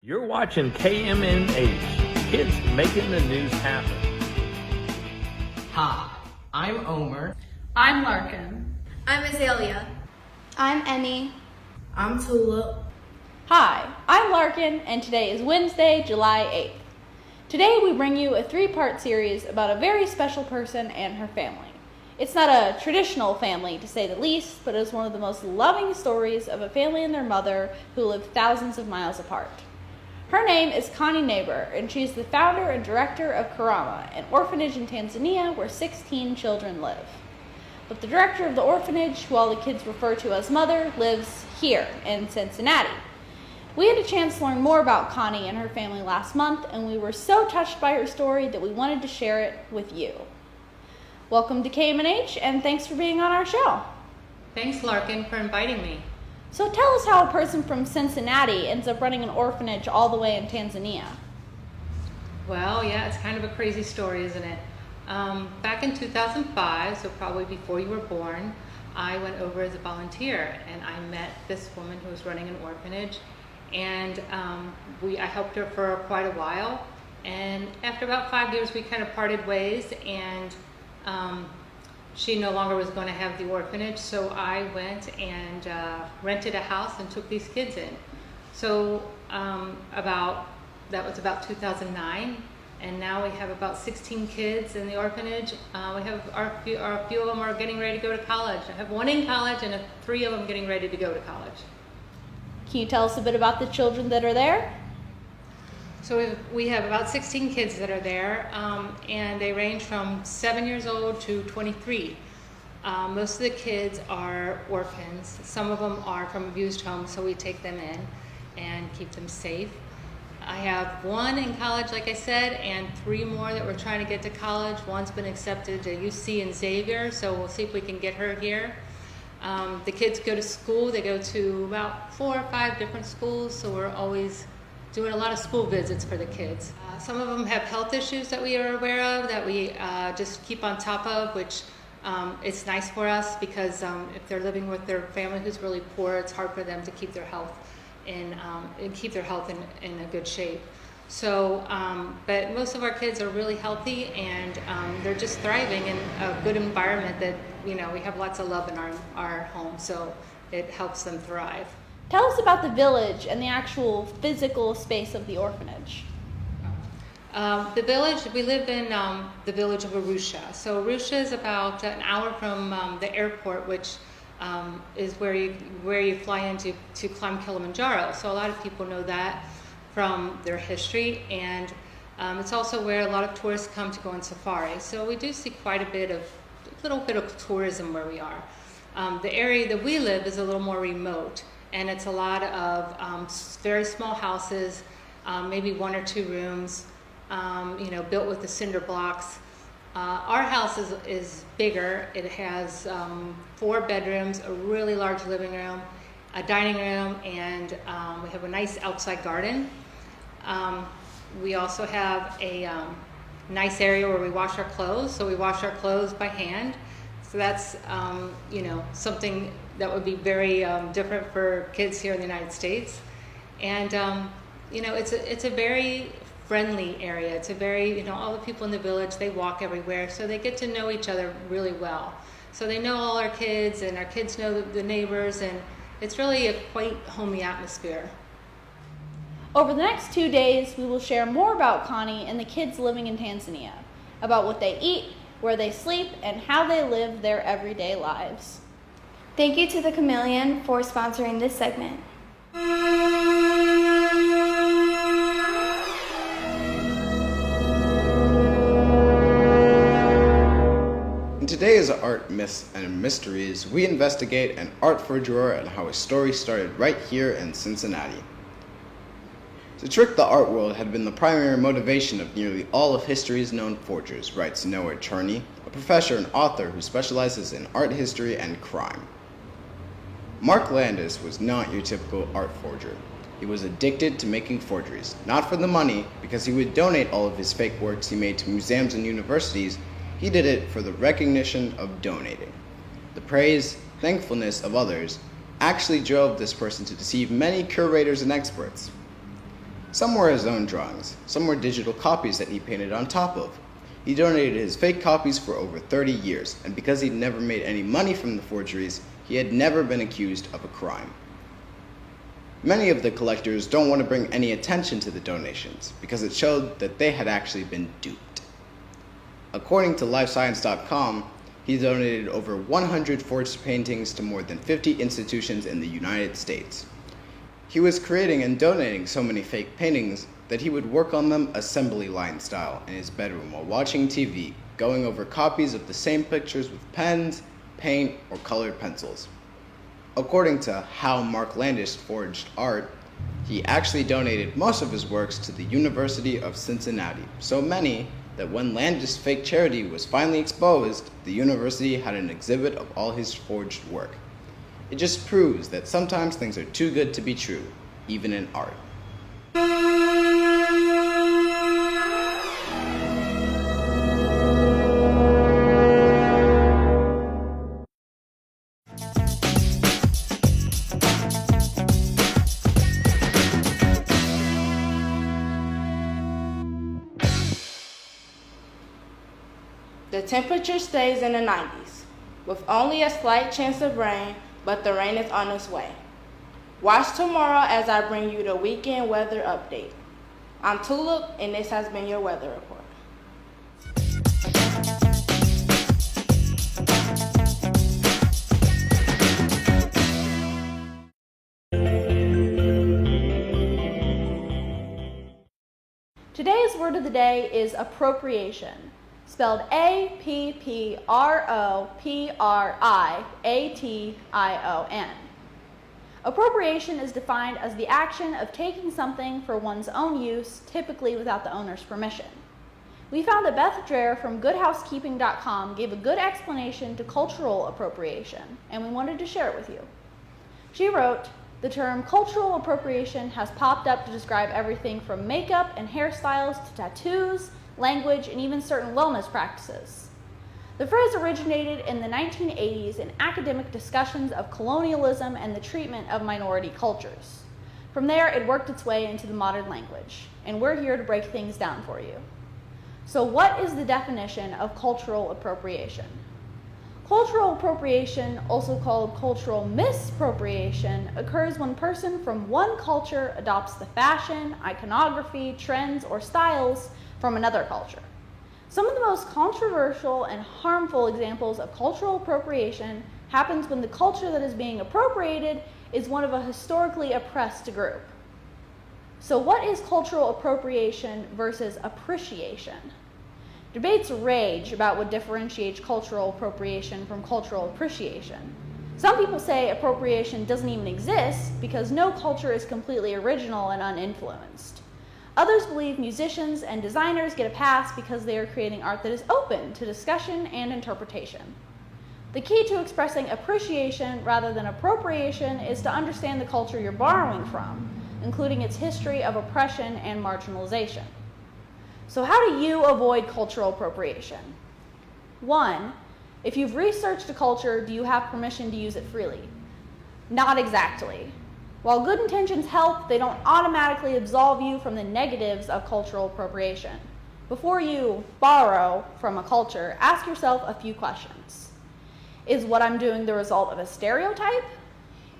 You're watching KMNH, Kids Making the News Happen. Hi, I'm Omer. I'm Larkin. I'm Azalea. I'm Emmy. I'm Tulip. Hi, I'm Larkin, and today is Wednesday, July 8th. Today we bring you a three-part series about a very special person and her family. It's not a traditional family, to say the least, but it is one of the most loving stories of a family and their mother who live thousands of miles apart. Her name is Connie Neighbor, and she is the founder and director of Karama, an orphanage in Tanzania where 16 children live. But the director of the orphanage, who all the kids refer to as Mother, lives here in Cincinnati. We had a chance to learn more about Connie and her family last month, and we were so touched by her story that we wanted to share it with you. Welcome to KMNH, and thanks for being on our show. Thanks, Larkin, for inviting me. So tell us how a person from Cincinnati ends up running an orphanage all the way in Tanzania. Well, yeah, it's kind of a crazy story, isn't it? Back in 2005, so probably before you were born, I went over as a volunteer and I met this woman who was running an orphanage, and I helped her for quite a while. And after about 5 years, we kind of parted ways, and she no longer was going to have the orphanage, so I went and rented a house and took these kids in. So that was about 2009, and now we have about 16 kids in the orphanage. We have a few of them are getting ready to go to college. I have one in college and 3 of them getting ready to go to college. Can you tell us a bit about the children that are there? So we have about 16 kids that are there, and they range from 7 years old to 23. Most of the kids are orphans. Some of them are from abused homes, so we take them in and keep them safe. I have one in college, like I said, and 3 more that we're trying to get to college. One's been accepted to UC and Xavier, so we'll see if we can get her here. The kids go to school. They go to about 4 or 5 different schools, so we're always doing a lot of school visits for the kids. Some of them have health issues that we are aware of that we just keep on top of, which it's nice for us because if they're living with their family who's really poor, it's hard for them to keep their health in a good shape. So, but most of our kids are really healthy, and they're just thriving in a good environment that, we have lots of love in our home, so it helps them thrive. Tell us about the village and the actual physical space of the orphanage. The village, we live in the village of Arusha. So Arusha is about an hour from the airport, which is where you fly into to climb Kilimanjaro. So a lot of people know that from their history, and it's also where a lot of tourists come to go on safari. So we do see quite a little bit of tourism where we are. The area that we live is a little more remote, and it's a lot of very small houses, maybe 1 or 2 rooms, built with the cinder blocks. Our house is bigger. It has 4 bedrooms, a really large living room, a dining room, and we have a nice outside garden. We also have a nice area where we wash our clothes. So we wash our clothes by hand. So that's, something that would be very different for kids here in the United States. And, it's a very friendly area. It's a very, all the people in the village, they walk everywhere, so they get to know each other really well. So they know all our kids, and our kids know the neighbors, and it's really a quite homey atmosphere. Over the next 2 days, we will share more about Connie and the kids living in Tanzania, about what they eat, where they sleep, and how they live their everyday lives. Thank you to the Chameleon for sponsoring this segment. In today's Art, Myths, and Mysteries, we investigate an art forger and how his story started right here in Cincinnati. To trick the art world had been the primary motivation of nearly all of history's known forgers, writes Noah Cherney, a professor and author who specializes in art history and crime. Mark Landis was not your typical art forger. He was addicted to making forgeries, not for the money, because he would donate all of his fake works he made to museums and universities. He did it for the recognition of donating. The praise, thankfulness of others actually drove this person to deceive many curators and experts. Some were his own drawings, some were digital copies that he painted on top of. He donated his fake copies for over 30 years, and because he'd never made any money from the forgeries, he had never been accused of a crime. Many of the collectors don't want to bring any attention to the donations because it showed that they had actually been duped. According to LifeScience.com, he donated over 100 forged paintings to more than 50 institutions in the United States. He was creating and donating so many fake paintings that he would work on them assembly line style in his bedroom while watching TV, going over copies of the same pictures with pens, paint, or colored pencils. According to How Mark Landis Forged Art, he actually donated most of his works to the University of Cincinnati, so many that when Landis' fake charity was finally exposed, the university had an exhibit of all his forged work. It just proves that sometimes things are too good to be true, even in art. The temperature stays in the 90s, with only a slight chance of rain, but the rain is on its way. Watch tomorrow as I bring you the weekend weather update. I'm Tulip, and this has been your weather report. Today's word of the day is appropriation, spelled A-P-P-R-O-P-R-I-A-T-I-O-N. Appropriation is defined as the action of taking something for one's own use, typically without the owner's permission. We found that Beth Dreher from GoodHousekeeping.com gave a good explanation to cultural appropriation, and we wanted to share it with you. She wrote, "The term cultural appropriation has popped up to describe everything from makeup and hairstyles to tattoos, language, and even certain wellness practices. The phrase originated in the 1980s in academic discussions of colonialism and the treatment of minority cultures. From there, it worked its way into the modern language, and we're here to break things down for you. So what is the definition of cultural appropriation? Cultural appropriation, also called cultural misappropriation, occurs when a person from one culture adopts the fashion, iconography, trends, or styles from another culture. Some of the most controversial and harmful examples of cultural appropriation happens when the culture that is being appropriated is one of a historically oppressed group. So what is cultural appropriation versus appreciation? Debates rage about what differentiates cultural appropriation from cultural appreciation. Some people say appropriation doesn't even exist because no culture is completely original and uninfluenced. Others believe musicians and designers get a pass because they are creating art that is open to discussion and interpretation. The key to expressing appreciation rather than appropriation is to understand the culture you're borrowing from, including its history of oppression and marginalization. So how do you avoid cultural appropriation? 1. If you've researched a culture, do you have permission to use it freely? Not exactly. While good intentions help, they don't automatically absolve you from the negatives of cultural appropriation. Before you borrow from a culture, ask yourself a few questions. Is what I'm doing the result of a stereotype?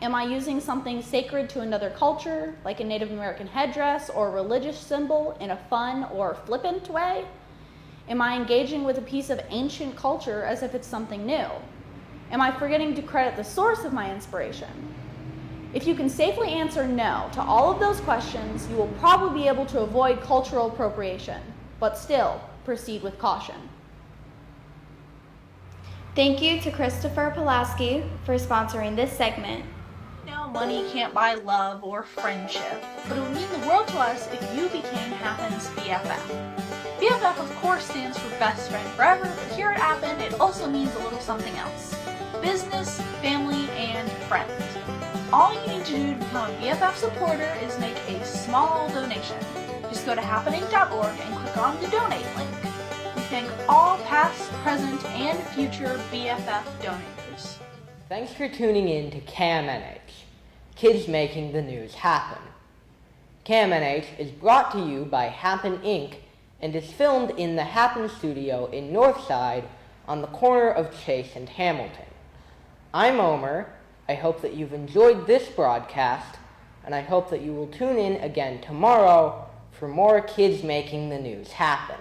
Am I using something sacred to another culture, like a Native American headdress or religious symbol, in a fun or flippant way? Am I engaging with a piece of ancient culture as if it's something new? Am I forgetting to credit the source of my inspiration? If you can safely answer no to all of those questions, you will probably be able to avoid cultural appropriation, but still proceed with caution. Thank you to Christopher Pulaski for sponsoring this segment. Now, money can't buy love or friendship, but it would mean the world to us if you became Happen's BFF. BFF, of course, stands for best friend forever, but here at Happen, it also means a little something else. Business, family, and friend. All you need to do to become a BFF supporter is make a small donation. Just go to happening.org and click on the donate link. We thank all past, present, and future BFF donators. Thanks for tuning in to KMNH, Kids Making the News Happen. KMNH is brought to you by Happen Inc. and is filmed in the Happen Studio in Northside on the corner of Chase and Hamilton. I'm Omer. I hope that you've enjoyed this broadcast, and I hope that you will tune in again tomorrow for more Kids Making the News Happen.